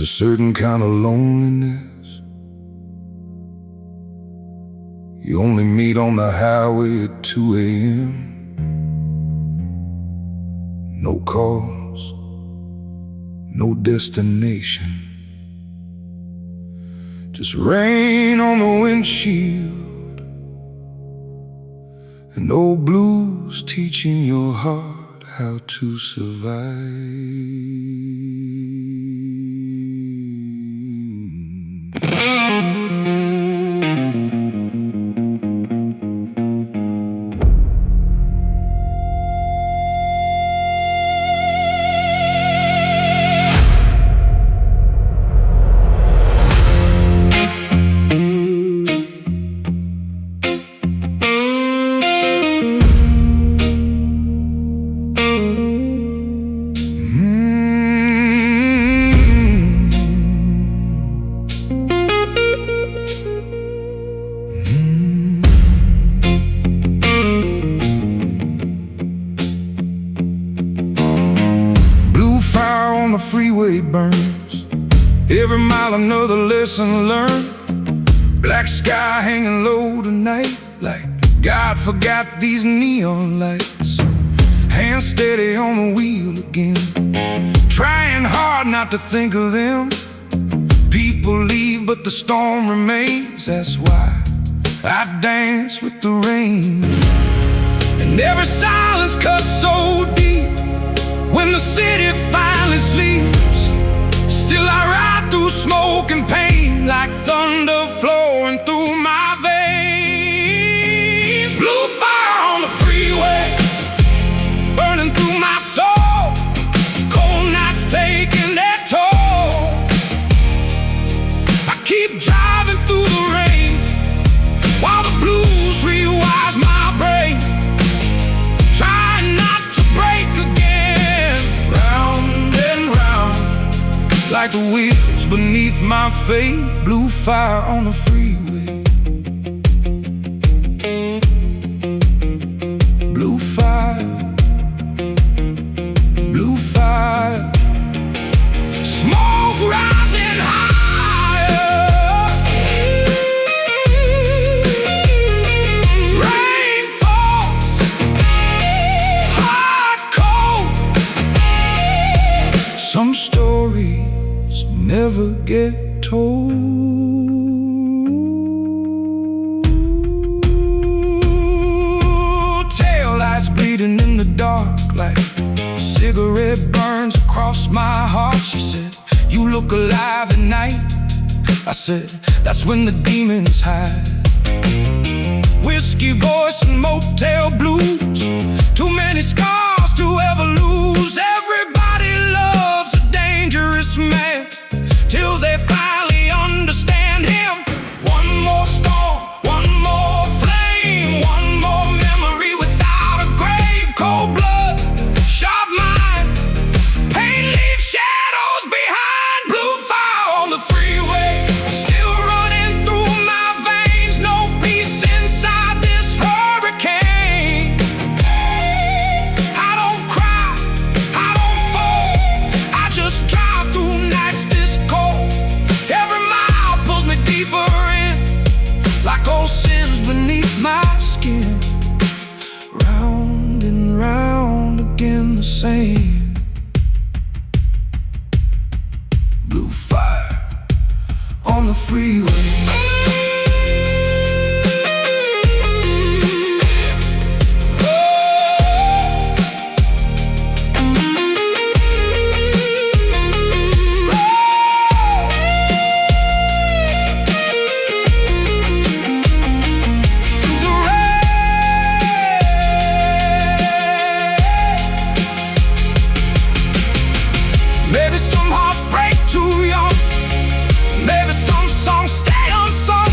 a certain kind of loneliness you only meet on the highway at 2 a.m. No cause, no destination, just rain on the windshield and old blues teaching your heart how to survive. The freeway burns, every mile another lesson learned. Black sky hanging low tonight, like God forgot these neon lights. Hands steady on the wheel again, trying hard not to think of them. People leave but the storm remains. That's why I dance with the rain. And every silence cuts so deep when the city finally sleeps. Still I ride through smoke and pain, like thunder flowing through my veins. Blue fire on the freeway, burning through my soul. Cold nights taking their toll. I keep driving through the rain while the blues rewires my brain. Trying not to break again, round and round, like the wheels beneath my fate. Blue fire on the freeway. Blue fire, blue fire. Smoke rising higher, rain falls hard cold. Some stories never get told. Tail lights bleeding in the dark, like cigarette burns across my heart. She said, you look alive at night. I said, that's when the demons hide. Whiskey voice and motel blues, too many scars to ever lose. Everybody loves a dangerous man till they finally understand him. One more storm, one more flame, one more memory without a grave. Cold blood, sharp mind, pain leaves shadows behind. Blue fire on the freeway, still running through my veins. No peace inside this hurricane. I don't cry, I don't fall, I just drive through nights this cold. Every mile pulls me deeper in, like old sins beneath my skin. Round and round again the same. Blue fire on the freeway. Maybe some hearts break too young, maybe some songs stay unsung.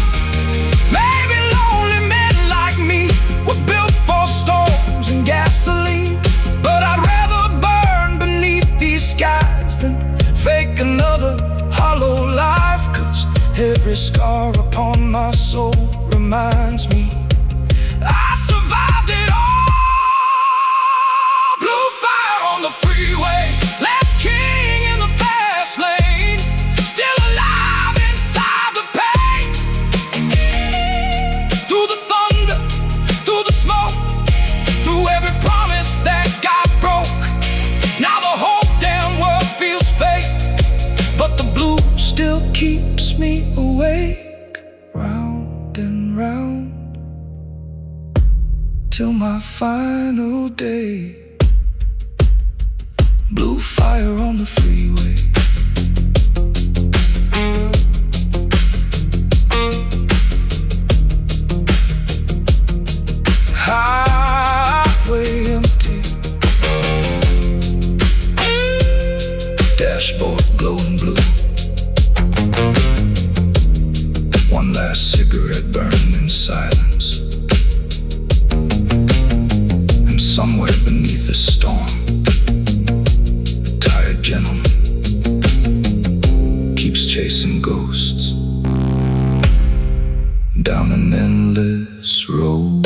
Maybe lonely men like me were built for storms and gasoline. But I'd rather burn beneath these skies than fake another hollow life. 'Cause every scar upon my soul reminds me I survived it all. Blue fire on the freeway, last king in the fast lane. till my final day. Blue fire on the freeway. Highway empty, dashboard glowing blue. One last cigarette burning in silence, and somewhere beneath the storm, a tired gentleman keeps chasing ghosts down an endless road.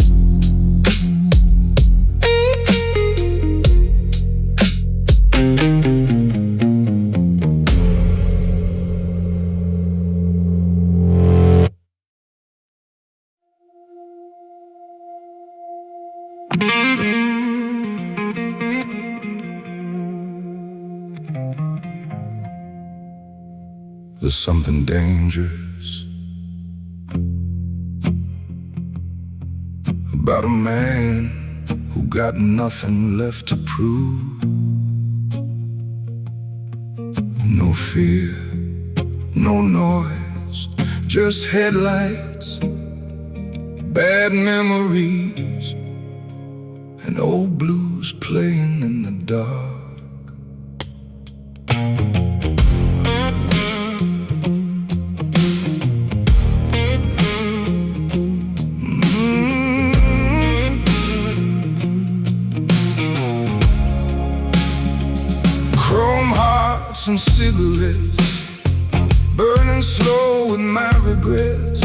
There's something dangerous about a man who got nothing left to prove. No fear, no noise, just headlights, bad memories, and old blues playing in the dark. And cigarettes burning slow with my regrets.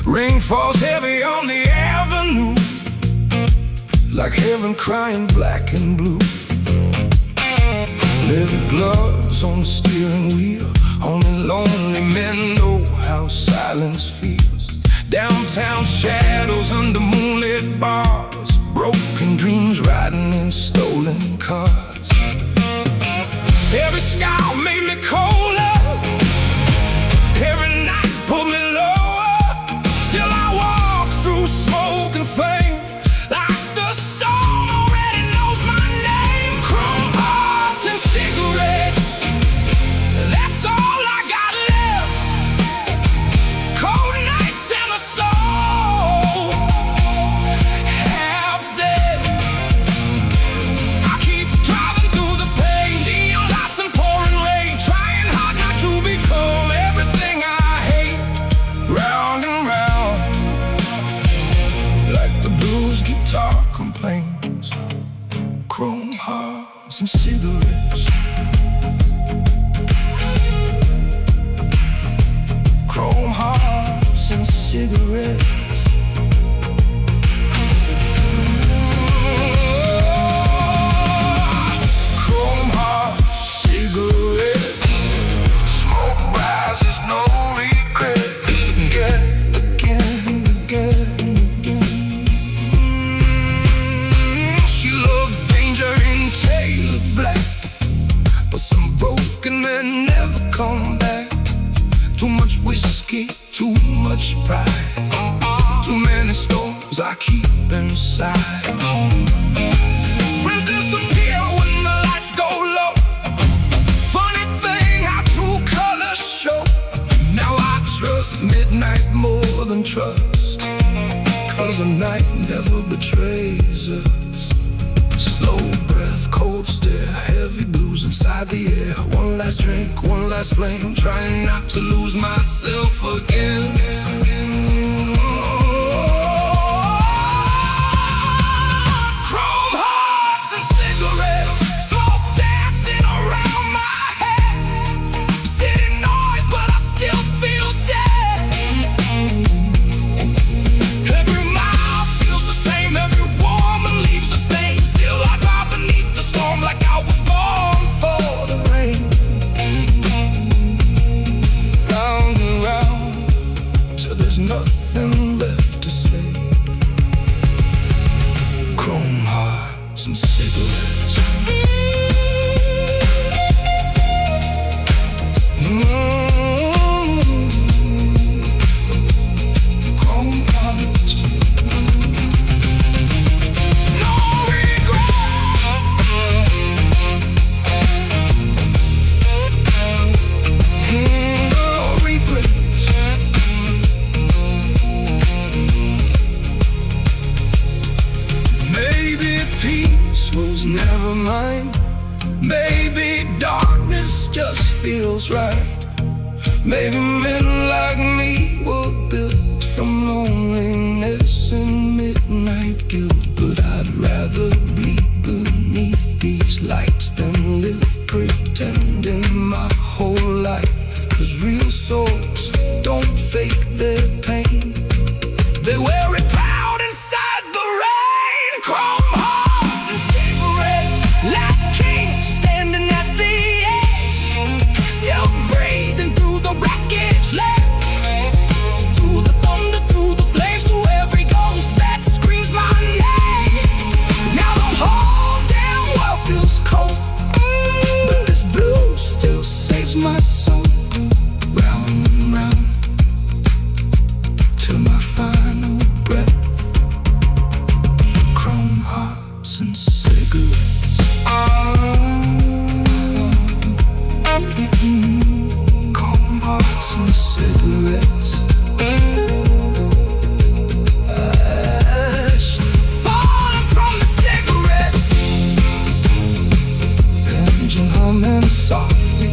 Rain falls heavy on the avenue, like heaven crying black and blue. Leather gloves on the steering wheel, only lonely men know how silence feels. Downtown shadows under moonlit bars, broken dreams riding in stolen cars. Every scowl made me colder, every night pulled me lower. Still I walk through smoke and flame, like the storm already knows my name. Chrome hearts and cigarettes, that's all I got left. Cold nights and a soul half dead. I keep driving through the pain, and pouring rain, trying hard not to become everything I hate. Round and round, like the blues guitar complains. Chrome hearts and cigarettes, chrome hearts and cigarettes. Come back. Too much whiskey, too much pride, too many storms I keep inside. Friends disappear when the lights go low. Funny thing how true colors show. Now I trust midnight more than trust, 'cause the night never betrays us. Slow breath, cold stare, heavy blues inside the air. One last drink, one last flame, trying not to lose myself again. Chrome hearts and cigarettes, smoke dancing around my head. City noise, but I still feel dead. Every mile feels the same, every woman leaves a stain. Still I drop beneath the storm like I was born for the rain. Round and round, till there's nothing left to say. Chrome hearts and cigarettes. Chrome hearts. feels right. Maybe men like me were built from loneliness and midnight guilt, but I'd rather bleed beneath these lights than live pretending my whole life. 'Cause real souls don't fake their pain, they wear it proud inside the rain. Chrome hearts and cigarettes, last king standing at the edge, still breathing through the wreckage left, through the thunder, through the flames, through every ghost that screams my name. Now the whole damn world feels cold, but this blue still saves my soul. Round and round till my final breath. Chrome hearts and cigarettes. Chrome hearts and cigarettes. Ash falling from the cigarettes. Engine humming softly,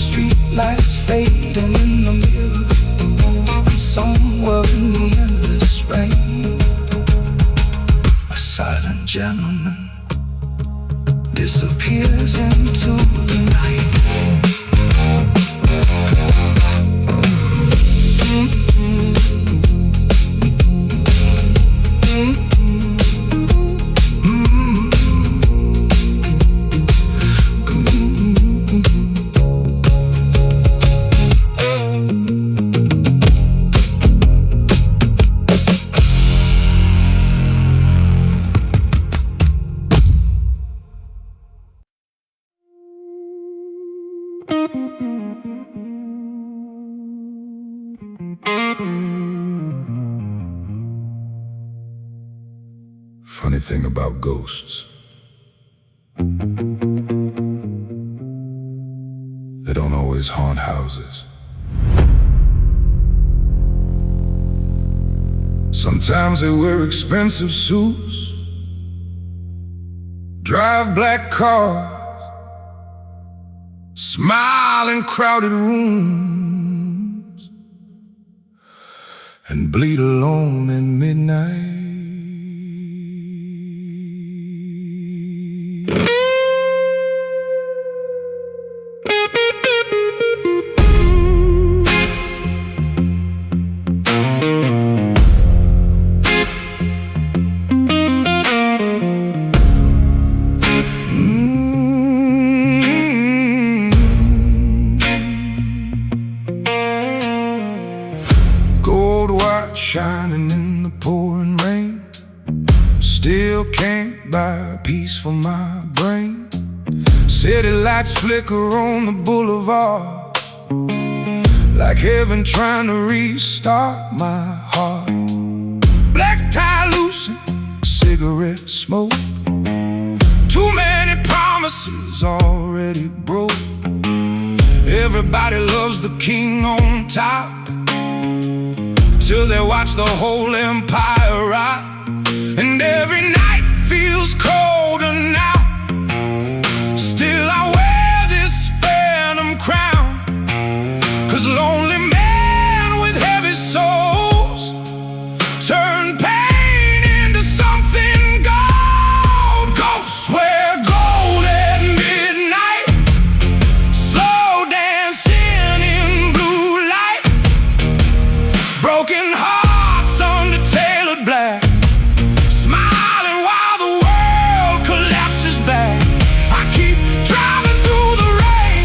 street lights fading in the mirror, and somewhere in the endless rain, a silent gentleman disappears into the night. Funny thing about ghosts, they don't always haunt houses. Sometimes they wear expensive suits, drive black cars, smile in crowded rooms, and bleed alone in midnight. Shining in the pouring rain, still can't buy peace for my brain. City lights flicker on the boulevard, like heaven trying to restart my heart. Black tie loosened, cigarette smoke, too many promises already broke. Everybody loves the king on top, till they watch the whole empire rot. And every night feels colder now, still I wear this phantom crown. 'Cause lonely men with heavy souls turn pain into something gold. Ghosts wear gold at midnight, slow dancing in blue light, broken hearts under tailored black, smiling while the world collapses back. I keep driving through the rain,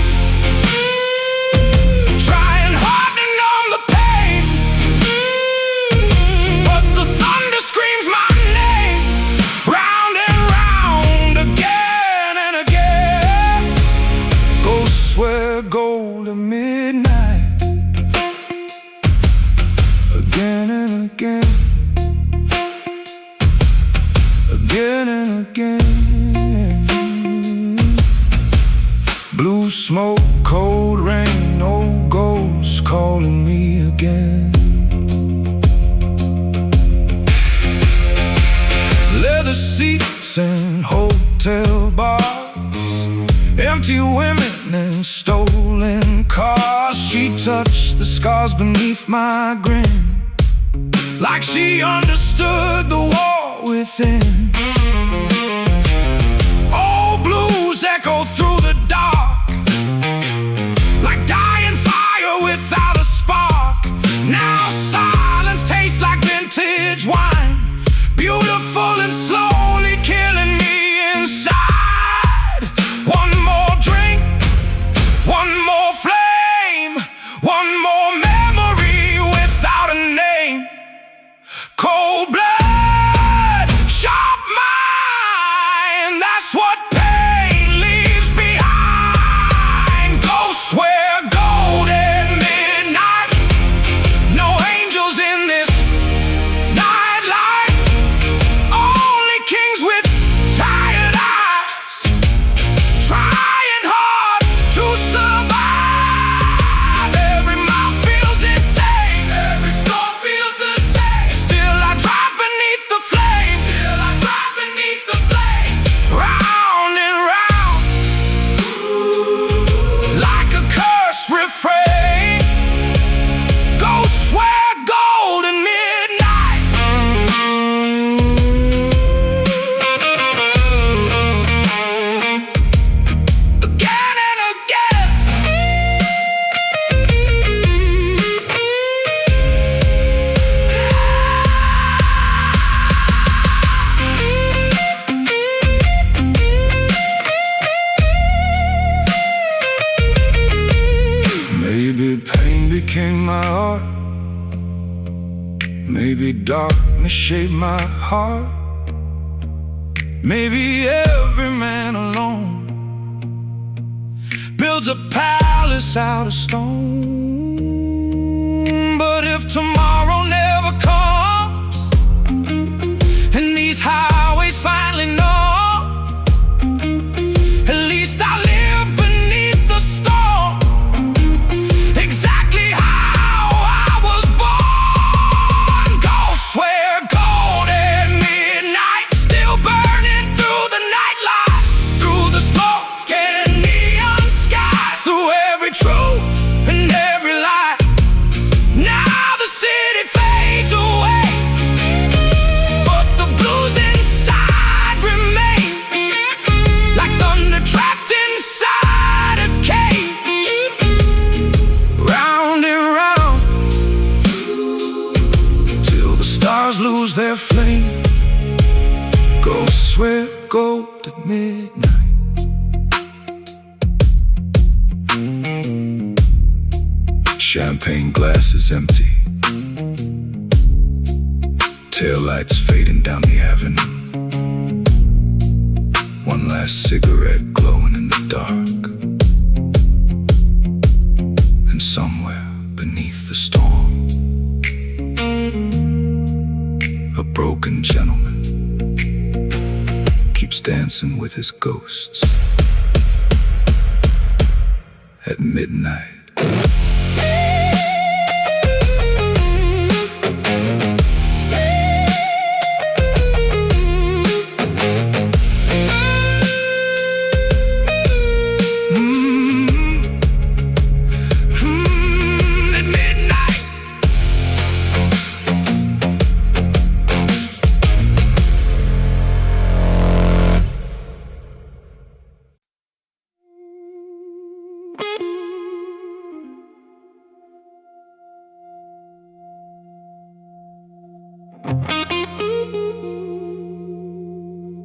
trying hard to numb the pain, but the thunder screams my name, round and round, again and again. Ghosts wear gold at midnight, again and again, again and again. Blue smoke, cold rain, no ghosts calling me again. Leather seats and hotel bars, empty women and stolen 'cause she touched the scars beneath my grin, like she understood the war within. Old blues echo through the dark, like dying fire without a spark. Now silence tastes like vintage wine, beautiful and slowly killing me inside. One more drink, one more flame, one more memory without a name. Cold blood, sharp mind, that's what pain leaves behind. Ghosts wear gold at midnight, no angels in this nightlife, only kings with tired eyes, trying hard to survive. Every mouth feels insane, every storm feels the same. Still I drive beneath the flame, still I drive beneath the flame. Round and round, like a cursed refrain. Ghosts wear gold at midnight. Again and again. Maybe pain became my art, maybe darkness shaped my heart. Maybe every man alone builds a palace out of stone. But if tomorrow never comes, and these highways finally numb, at least I live beneath the storm, exactly how I was born. Ghosts wear gold at midnight, still burning through the nightlight, through the smoke and neon skies, through every truth and every lie. Now the city fades away, but the blues inside remains, like thunder trapped inside a cage. Round and round, till the stars lose their flame. Ghosts wear gold at midnight. Champagne glasses empty, taillights fading down the avenue. One last cigarette glowing in the dark, and somewhere beneath the storm, a broken gentleman keeps dancing with his ghosts at midnight. At midnight.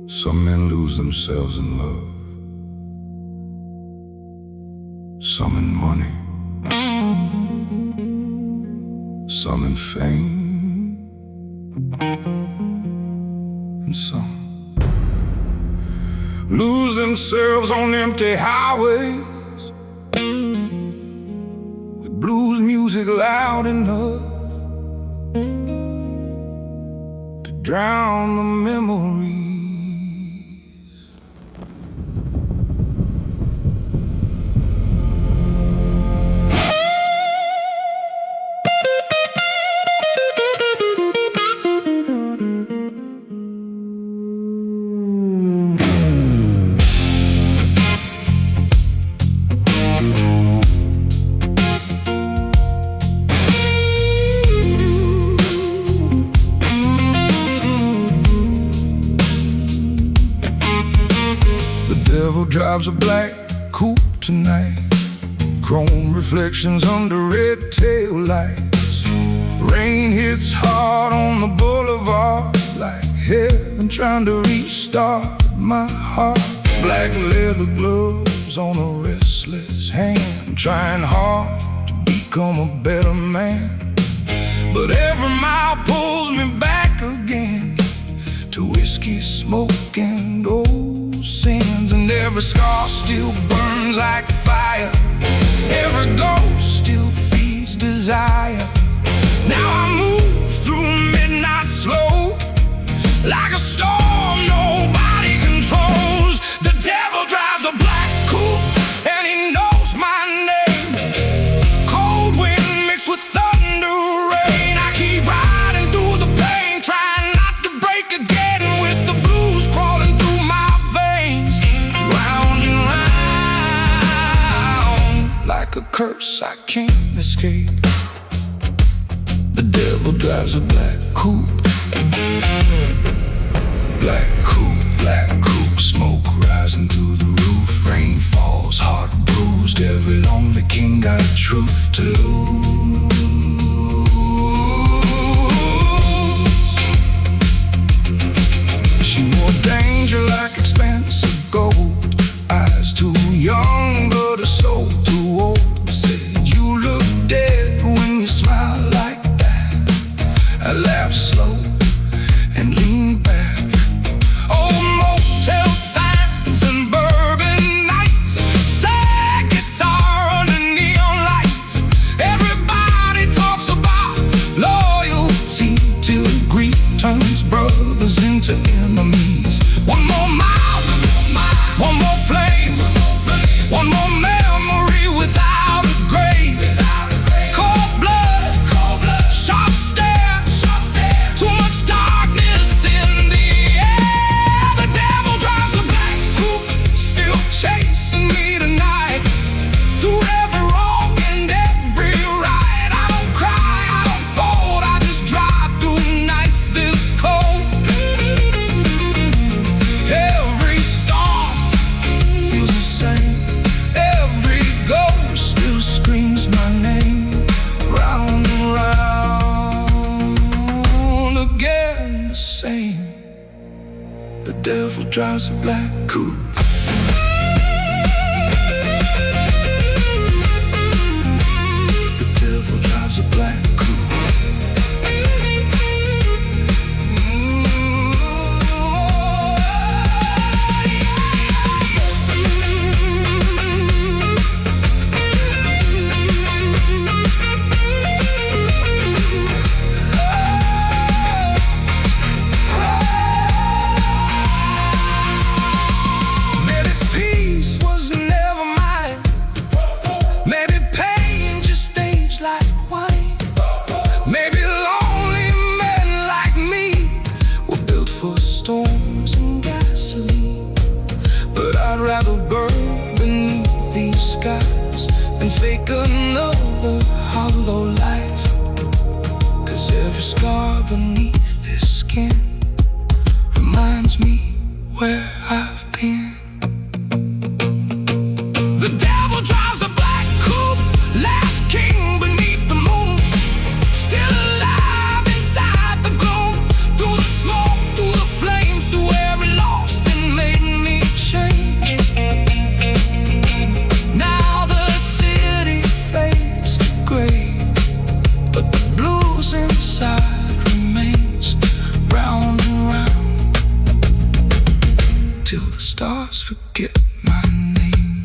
Some men lose themselves in love, some in money, some in fame, and some lose themselves on empty highways with blues music loud enough to drown the memories. drives a black coupe tonight. Chrome reflections under red tail lights. Rain hits hard on the boulevard, like heaven trying to restart my heart. Black leather gloves on a restless hand, trying hard to become a better man. But every mile pulls me back again to whiskey, smoke, and old sins. And every scar still burns like fire, every ghost still feeds desire. Now I move through midnight slow, like a storm nobody controls. The devil drives a black coupe, and he knows my name. Cold wind mixed with thunder rain. I keep riding through the pain, trying not to break again, with the blues crawling through my veins. Round and round, like a curse I can't escape. The devil drives a black coupe. Black coupe, smoke rising through the roof. Rain falls, heart bruised. Every lonely king got a truth to lose. She wore danger like expensive gold. Eyes too young, but her soul too old. Said you look dead when you smile like that. I laughed slow and leaned back. Old motel signs and bourbon nights, sad guitar under neon lights. Everybody talks about loyalty till greed turns brothers into enemies. One more mile, one more flame, one more memory without a grave. Cold blood, sharp stare, too much darkness in the air. The devil drives a black coupe, still chasing me tonight, through every wrong and every right. I don't cry, I don't fold, I just drive through nights this cold. Every storm feels the same, every ghost still screams my name. Round and round again, the same. The devil drives a black coupe. The devil drives a black coupe. Maybe peace was never mine. Maybe pain just staged like wine. Maybe lonely men like me were built for storms and gasoline. But I'd rather burn beneath these skies than fake another hollow life. 'Cause every scar beneath this skin reminds me where I've been. The devil drives a black coupe, last king beneath the moon, still alive inside the gloom. Through the smoke, through the flames, through every loss that made me change. Now the city fades to gray, but the blues inside remains. Round and round till the stars forget my name.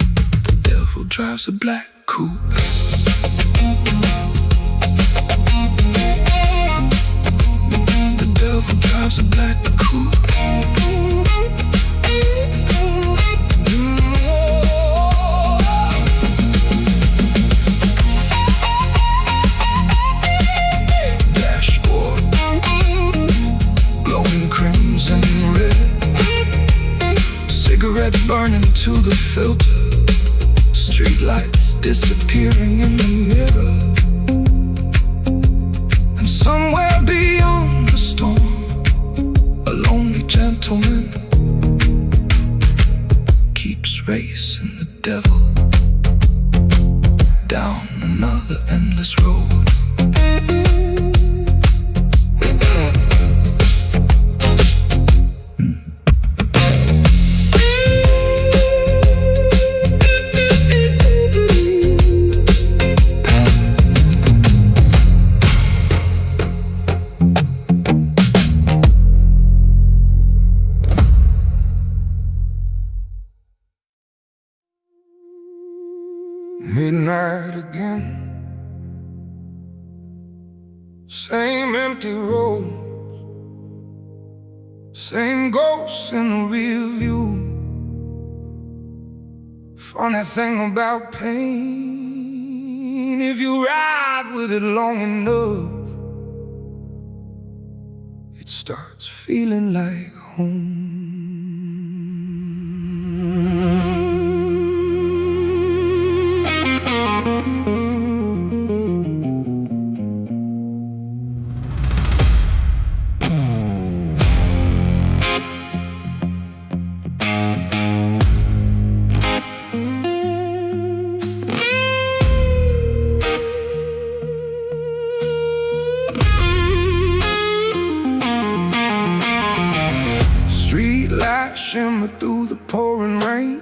The devil drives a black coupe. The devil drives a black coupe. Dashboard glowing crimson red, cigarette burning to the filter, streetlights disappearing in the mirror. And somewhere beyond the storm, a lonely gentleman keeps racing. empty road, same ghosts in the rear view. Funny thing about pain, if you ride with it long enough, it starts feeling like home. Shimmer through the pouring rain,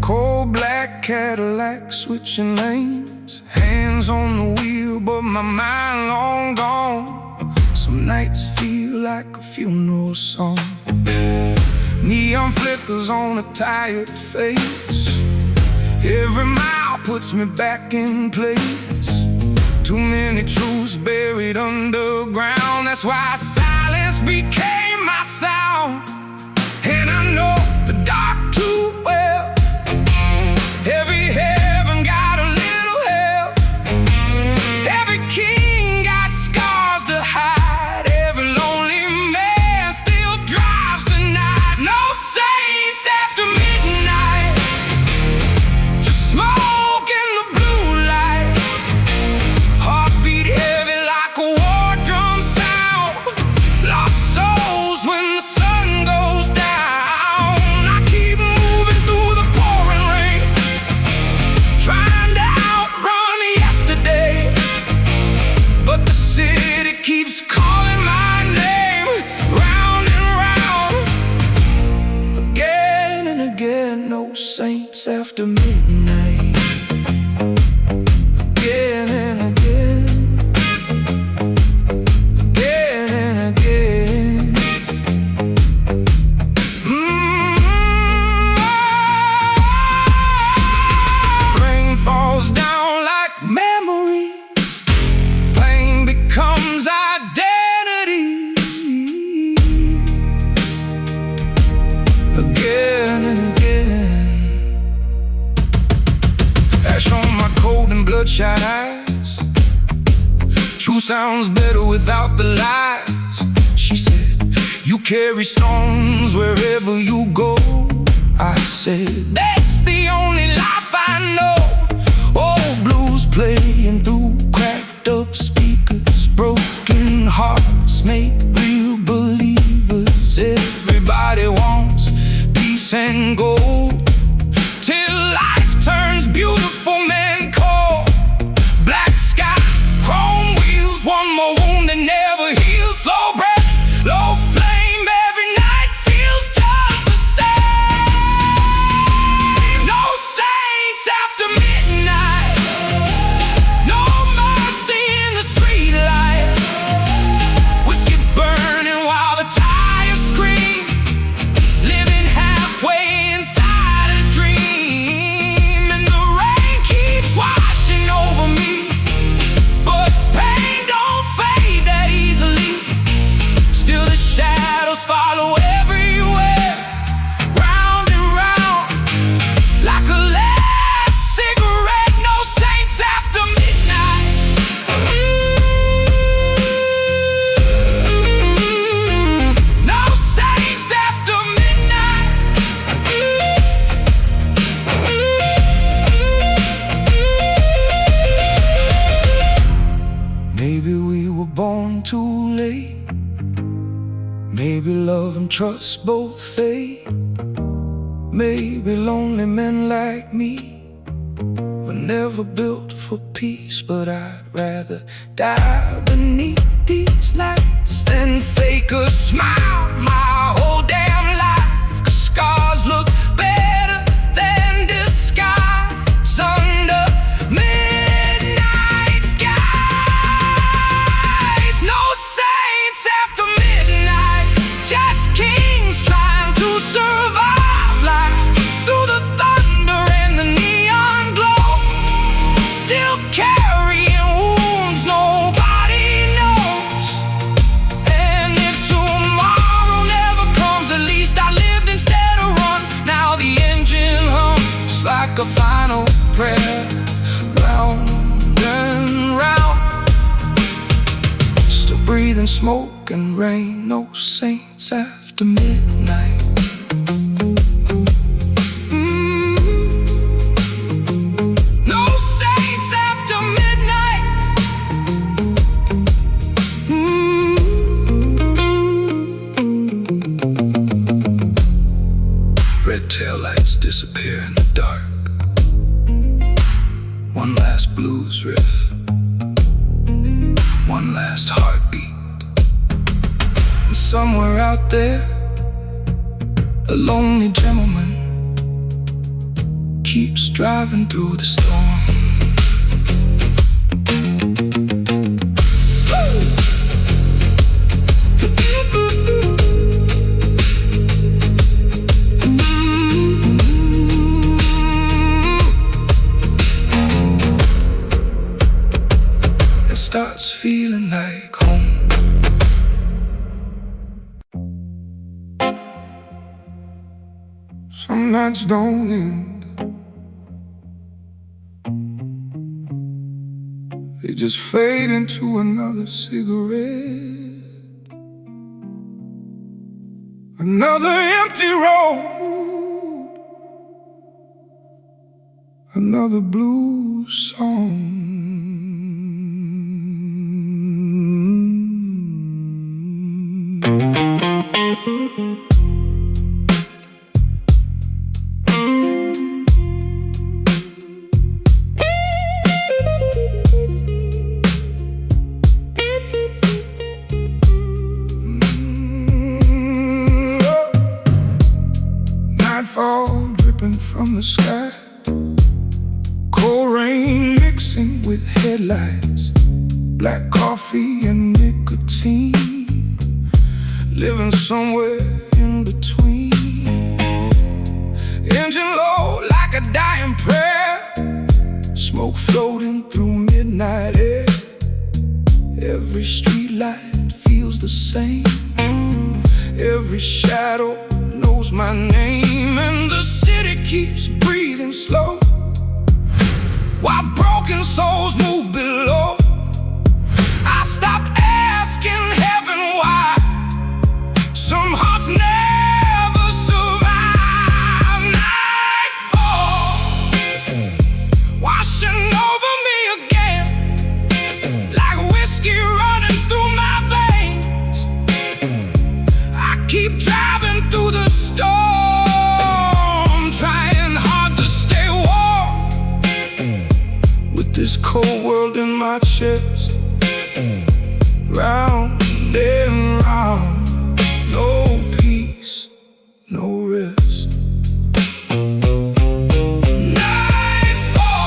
cold black Cadillac switching lanes, hands on the wheel but my mind long gone. Some nights feel like a funeral song, neon flickers on a tired face. Every mile puts me back in place, too many truths buried underground. That's why silence became my sound. And I know the dark too well. Every heaven got a little hell. Every king got scars to hide. Every lonely man still drives tonight. No saints after midnight, just smoke in the blue light. Heartbeat heavy like a war drum sound. Lost souls when the sun goes down. Saints after midnight, again and again, again and again. Rain falls down like memory, pain becomes identity. Again and again, ash on my cold and bloodshot eyes. Truth sounds better without the lies. She said, you carry stones wherever you go. I said, that's the only life I know. Old blues playing through cracked up speakers. Broken hearts make real believers. Everybody wants peace and gold, till life turns beautiful men cold. Black sky, chrome wheels, one more wound that never heals. Slow breath, low flame, every night feels just the same. No saints after midnight, no mercy in the street light. Whiskey burning while the tires scream, living halfway inside a dream. And the rain keeps washing over me, but pain don't fade that easily. Still the shadows follow everywhere, round and round, like a last cigarette. No saints after midnight. No saints after midnight. Maybe we were born too late. Maybe love and trust both fade. Maybe lonely men like me were never built for peace. But I'd rather die beneath these lights than fake a smile my whole damn life. 'Cause scars look better than disguise under midnight skies. No saints after midnight, just kings trying to survive life through the thunder and the neon glow. Still carrying wounds nobody knows. smoke and rain, no saints after midnight. No saints after midnight. Red taillights disappear in the dark. One last blues riff, one last heartbeat. And somewhere out there, a lonely gentleman keeps driving through the storm. It starts feeling like home. Some nights don't end, they just fade into another cigarette, another empty road, another blues song. Nightfall dripping from the sky, cold rain mixing with headlights, black coffee and nicotine, living somewhere in between. Engine low like a dying prayer, smoke floating through midnight air. Every street light feels the same, every shadow knows my name, and the city keeps breathing slow while broken souls move below. I stopped asking heaven why some hearts never survive. Nightfall washing over me again, like whiskey running through my veins. I keep driving through the storm, trying hard to stay warm, with this cold world in my chest, round and round, no peace, no rest. Nightfall,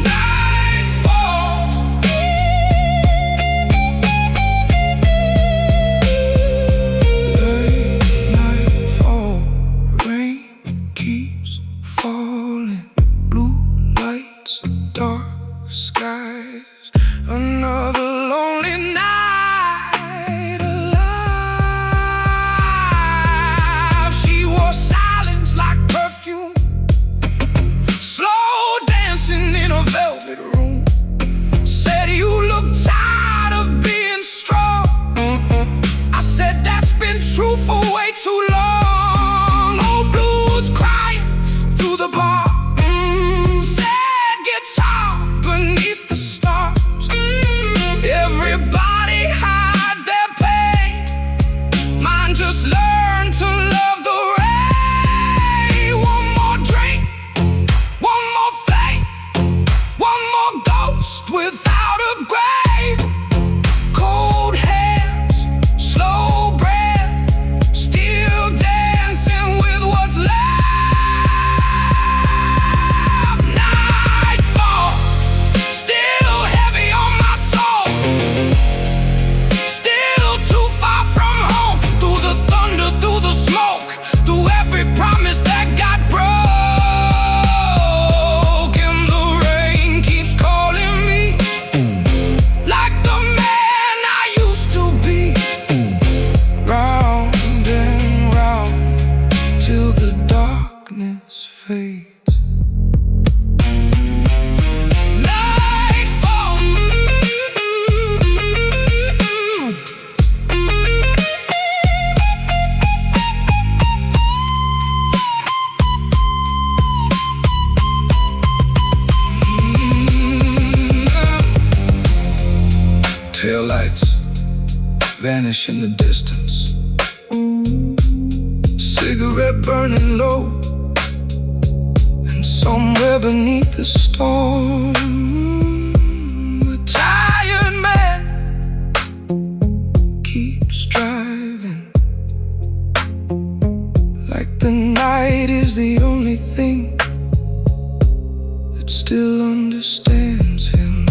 nightfall. Late nightfall, rain keeps falling, blue lights, dark skies, another lonely night alive. She wore silence like perfume, slow dancing in a velvet room. Said, you look tired of being strong. I said, that's been true for way too long. Old blues crying through the bar, sad guitar beneath the stars. Everybody hides their pain, mine just learned to love the rain. One more drink, one more fate, one more vanish in the distance. Cigarette burning low, and somewhere beneath the storm, a tired man keeps driving, like the night is the only thing that still understands him.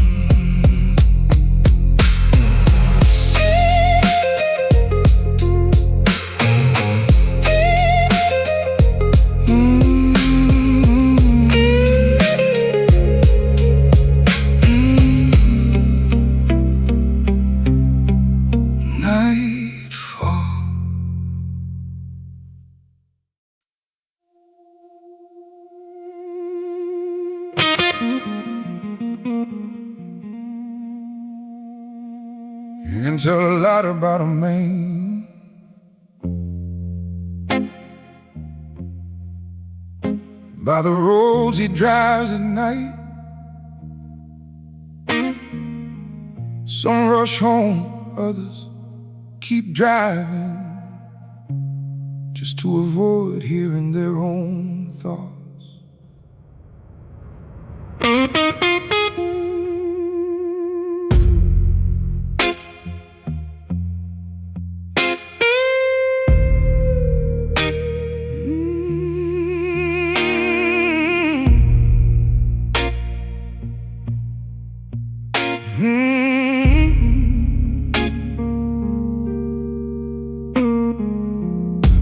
Nightfall. You can tell a lot about a man by the roads he drives at night. Some rush home, others keep driving just to avoid hearing their own thoughts.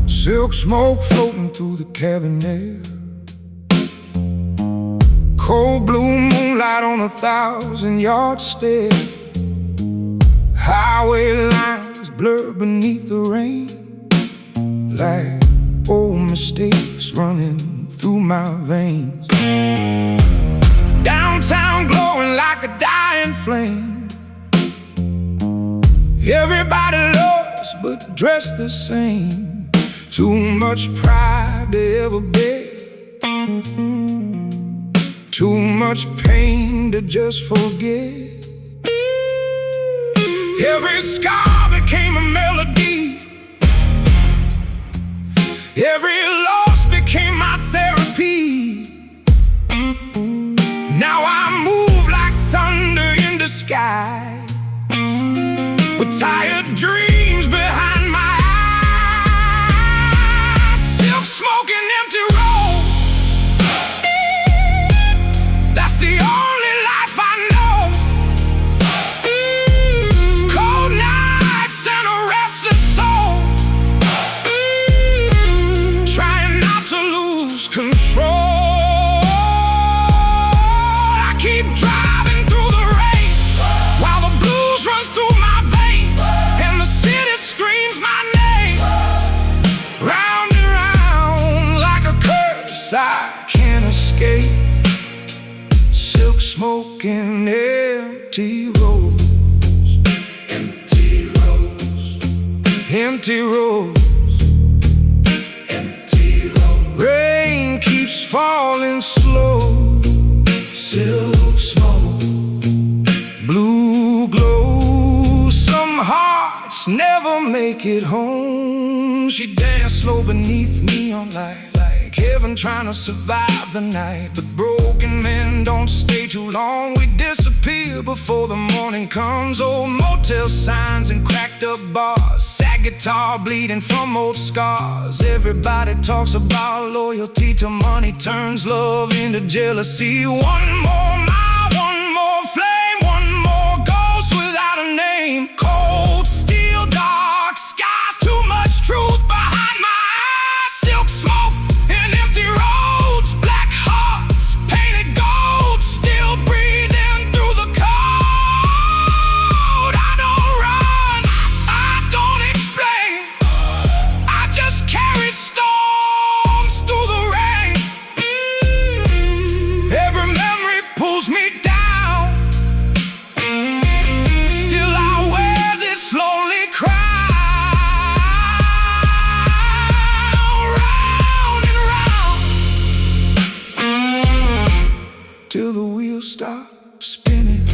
Silk smoke floating through the cabin air, cold blue moonlight on 1,000-yard stare. Highway lines blur beneath the rain, like old mistakes running through my veins. Downtown glowing like a dying flame. Everybody loves but dressed the same. Too much pride to ever beg, too much pain to just forget. Every scar became a melody, every loss became my therapy. Now I move like thunder in the sky, with tired dreams behind my eyes. Silk smoke and empty roads, that's the only life I know. Cold nights and a restless soul, trying not to lose control. I keep driving through the rain while the blues runs through my veins, and the city screams my name. Round and round like a curse I can't escape. Silk smoke and empty roads, empty roads, empty roads, empty roads. Rain keeps falling slow. Silk smoke, blue glow. Some hearts never make it home. She danced slow beneath neon light, like heaven trying to survive the night. But broken men don't stay too long. We disappear before the morning comes. Old motel signs and cracked up bars, sad guitar bleeding from old scars. Everybody talks about loyalty till money turns love into jealousy. One more mile, one more flame, one more ghost without a name. Cold steel, dark skies, too much truth behind my eyes. Silk smoke and empty roads, black hearts painted gold, still breathing through the cold. I don't run, I don't explain, I just carry storms through the rain. Every memory pulls me down, still I wear this lonely crown. Round and round till the wheels stop spinning.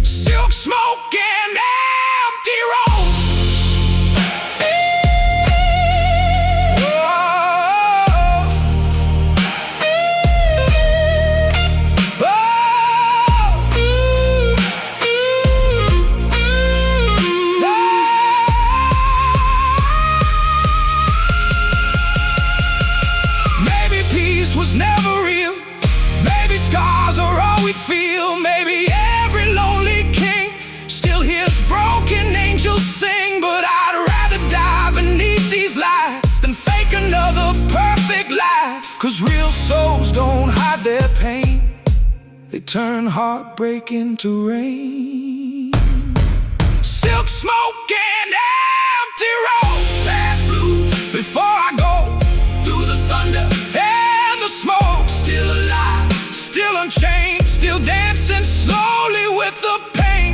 Silk smoke and empty we feel. Maybe every lonely king still hears broken angels sing. But I'd rather die beneath these lights than fake another perfect life. 'Cause real souls don't hide their pain, they turn heartbreak into rain. Silk smoke and empty roads, past blues before I go through the thunder and the smoke. Still alive, still unchained, still dancing slowly with the pain.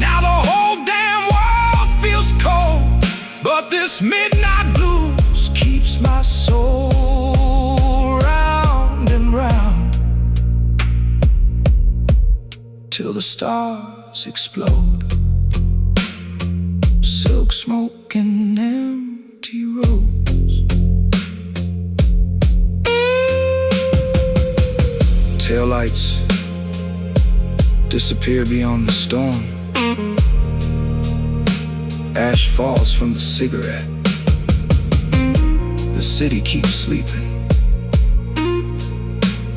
Now the whole damn world feels cold, but this midnight blues keeps my soul round and round till the stars explode. Silk smoke and empty roads. Taillights disappear beyond the storm. Ash falls from the cigarette. The city keeps sleeping,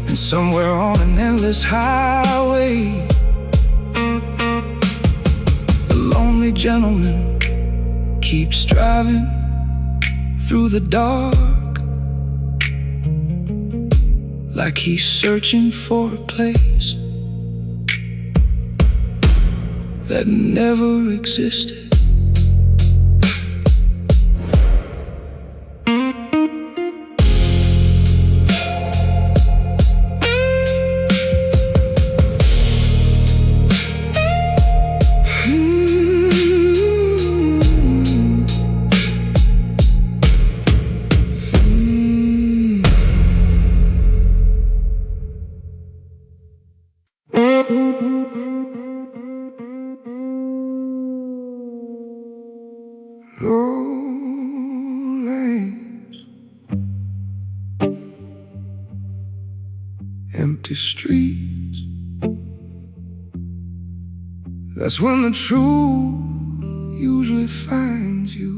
and somewhere on an endless highway, the lonely gentleman keeps driving through the dark, like he's searching for a place that never existed. Low lanes, empty streets, that's when the truth usually finds you.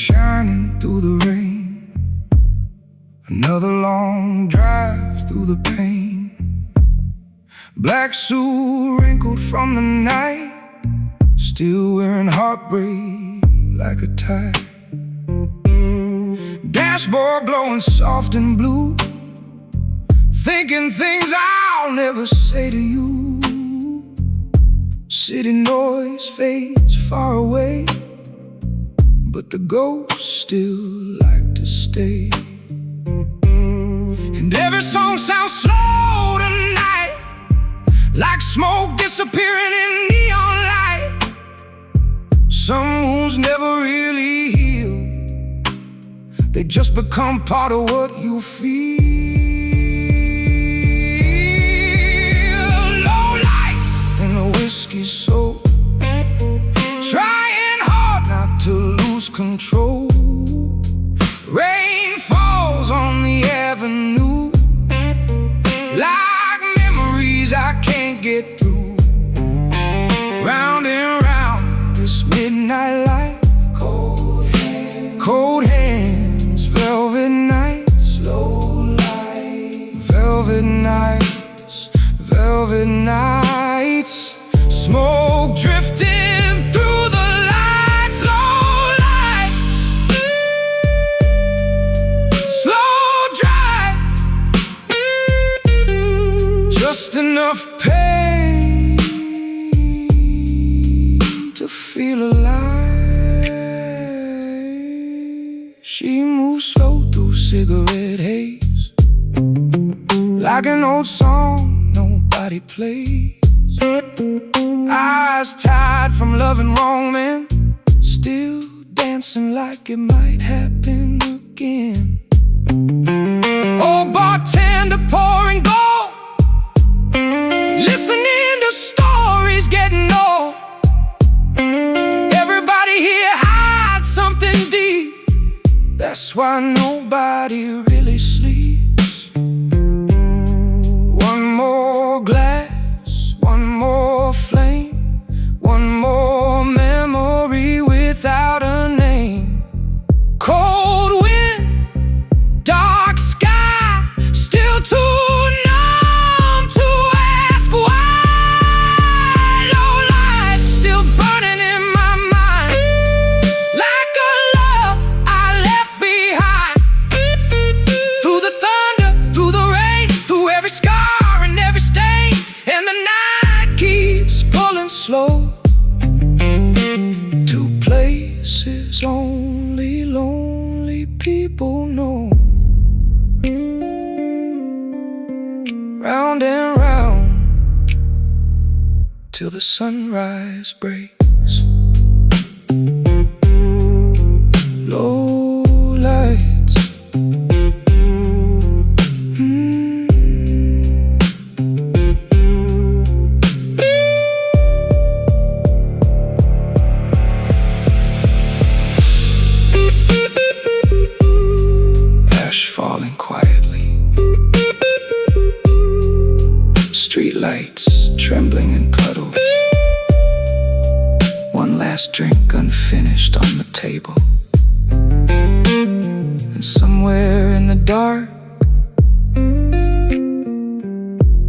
Shining through the rain, another long drive through the pain. Black suit wrinkled from the night, still wearing heartbreak like a tie. Dashboard glowing soft and blue, thinking things I'll never say to you. City noise fades far away, but the ghosts still like to stay. And every song sounds slow tonight, like smoke disappearing in neon light. Some wounds never really heal, they just become part of what you feel. Low lights and the whiskey soul, trying hard not to lose control. Rain falls on the avenue, like memories I can't get through. Round and round this midnight light, cold hands, velvet nights, slow light, velvet nights, velvet nights. Smoke drifting through the just enough pain to feel alive. She moves slow through cigarette haze, like an old song nobody plays. Eyes tied from loving wrong men, still dancing like it might happen again. Old bartender pouring gold, listening to stories getting old. Everybody here hides something deep, That's why nobody really sleeps. One more glass, one more flame, one more memory without a name. Cold wind, dark sky, still too numb to ask why. Low lights still burning in my mind, like a love I left behind. Through the thunder, through the rain, through every scar and every stain, and the night keeps pulling slow to places only lonely people know. Round and round till the sunrise breaks. Low lights, ash falling quietly, street lights trembling in puddles. One last drink unfinished on the table, and somewhere in the dark,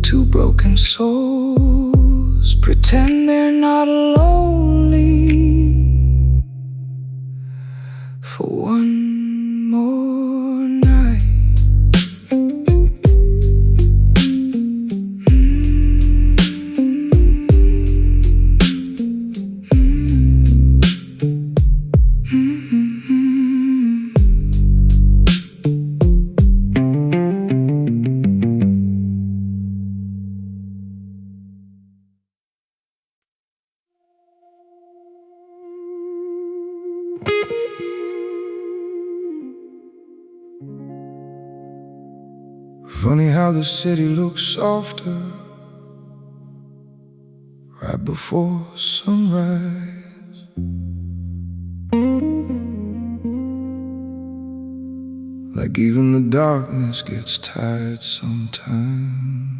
two broken souls pretend they're not lonely for one more night. Funny how the city looks softer right before sunrise. Like even the darkness gets tired sometimes.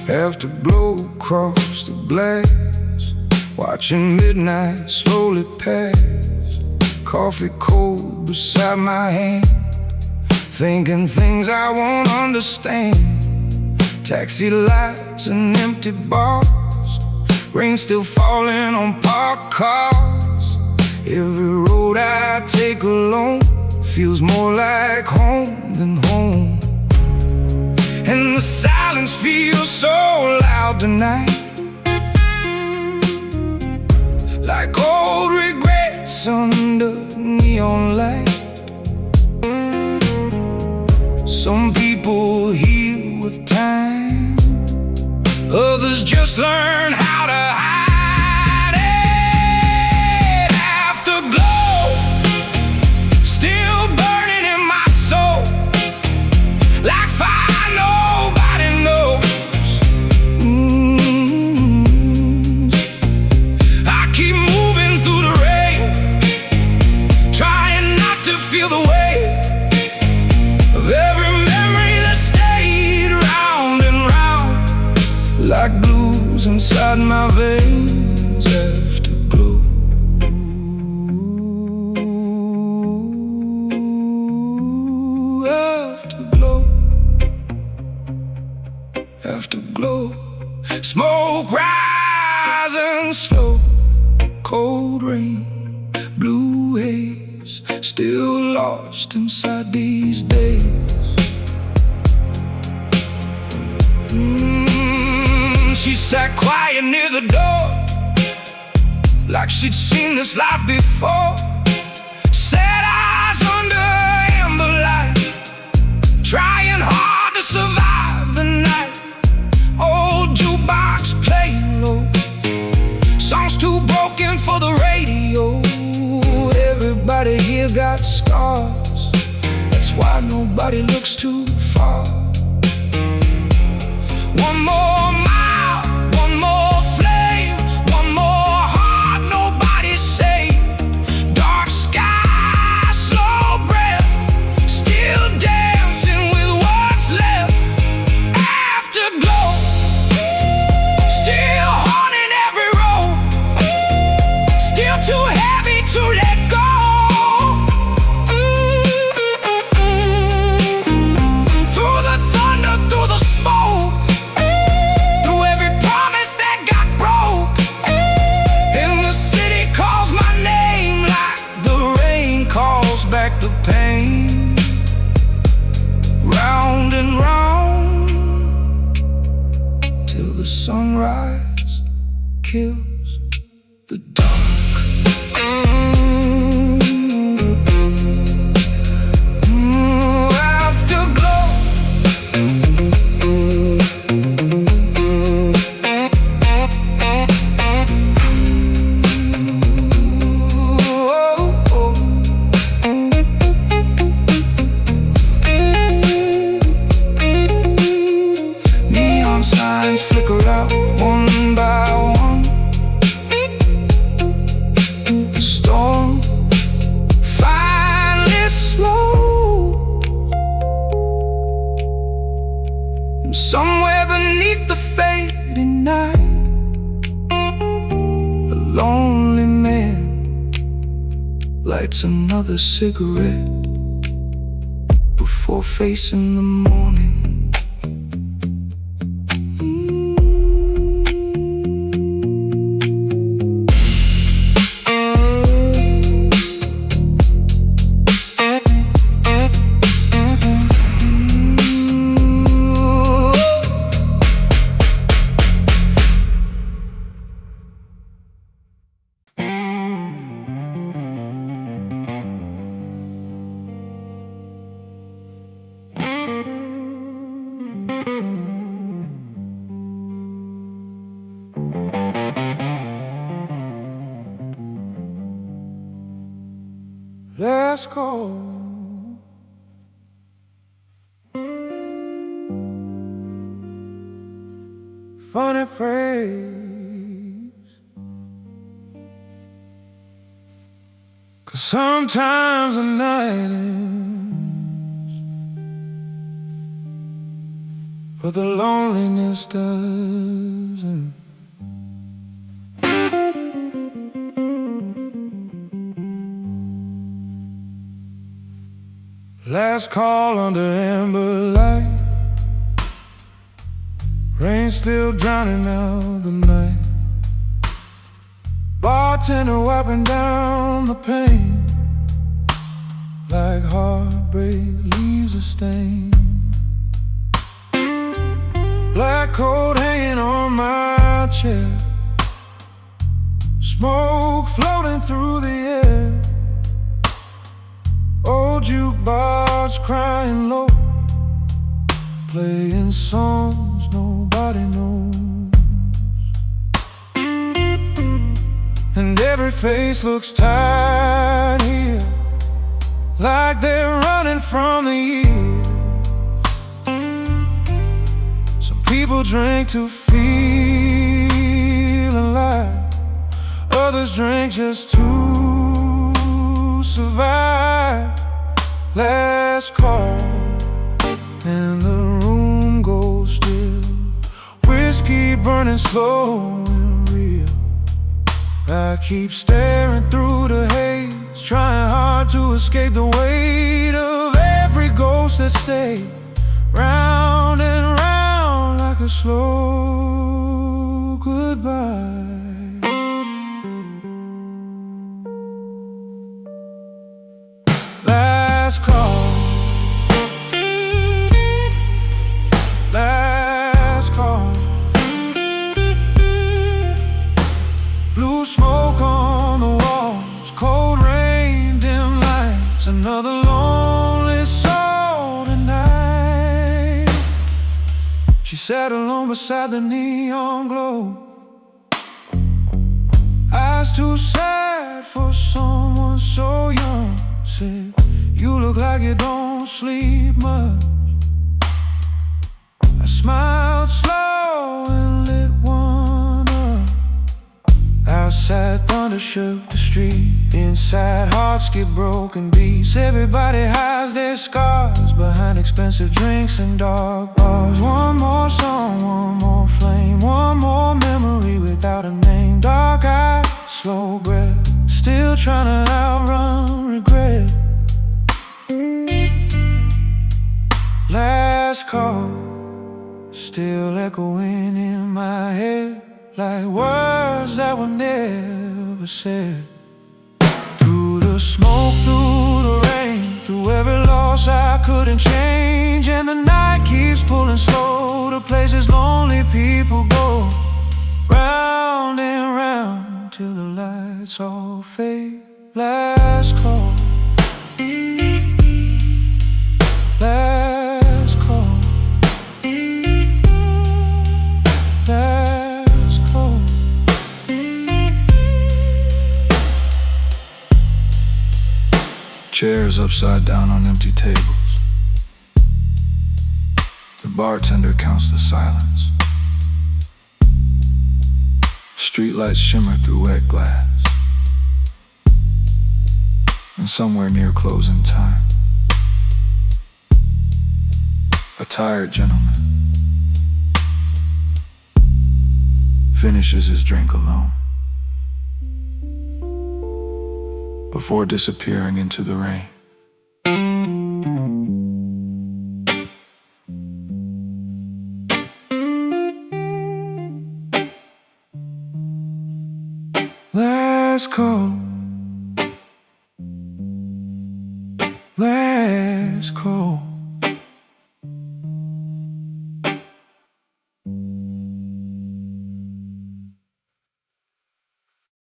Afterglow across the glass, watching midnight slowly pass. Coffee cold beside my hand, thinking things I won't understand. Taxi lights and empty bars, rain still falling on parked cars. Every road I take alone feels more like home than home. And the silence feels so loud tonight, like old regrets under neon light. Some people heal with time, others just learn how to hide it. Afterglow, still burning in my soul, like fire nobody knows. I keep moving through the rain, trying not to feel the weight of every memory that stayed round and round, like blues inside my veins. Afterglow, afterglow, afterglow. Smoke rising slow, cold rain, blue haze, still lost inside these days. She sat quiet near the door, like she'd seen this life before. Said, I Everybody here got scars. That's why nobody looks too far. One more mile, one more flame, one more heart, nobody's safe. Dark sky, slow breath, still dancing with what's left. Afterglow, still haunting every road, still too heavy to let go. Through the thunder, through the smoke, through every promise that got broke, and the city calls my name like the rain calls back the pain. Round and round till the sunrise kills the dark. Afterglow, neon signs flicker out one by one. The storm finally slow, and somewhere beneath the fading night, a lonely man lights another cigarette before facing the morning. Let's go. Funny phrase, 'cause sometimes the night ends, but the loneliness doesn't. Last call under amber light, rain still drowning out the night. Bartender wiping down the pain, like heartbreak leaves a stain. Black coat hanging on my chair, smoke floating through the air. Old jukebox crying low, playing songs nobody knows. And every face looks tired here, like they're running from the years. Some people drink to feel alive, others drink just to survive. Last call, and the room goes still, whiskey burning slow and real. I keep staring through the haze, trying hard to escape the weight of every ghost that stays round and round like a slow goodbye. Last call, last call. Blue smoke on the walls, cold rain, dim lights, another lonely soul tonight. She sat alone beside the neon glow, eyes too sad for someone so young. like you don't sleep much. I smiled slow and lit one up. Outside, thunder shook the street. Inside, hearts get broken beats. Everybody hides their scars behind expensive drinks and dark bars. One more song, one more flame, one more memory without a name. Dark eyes, slow breath, still trying to outrun regret. Last call, still echoing in my head, like words that were never said. Through the smoke, through the rain, through every loss I couldn't change. And the night keeps pulling slow to places lonely people go. Round and round till the lights all fade. Last call, last call, last call. Chairs upside down on empty tables. The bartender counts the silence. Streetlights shimmer through wet glass. And somewhere near closing time, a tired gentleman finishes his drink alone before disappearing into the rain. Last call, last call.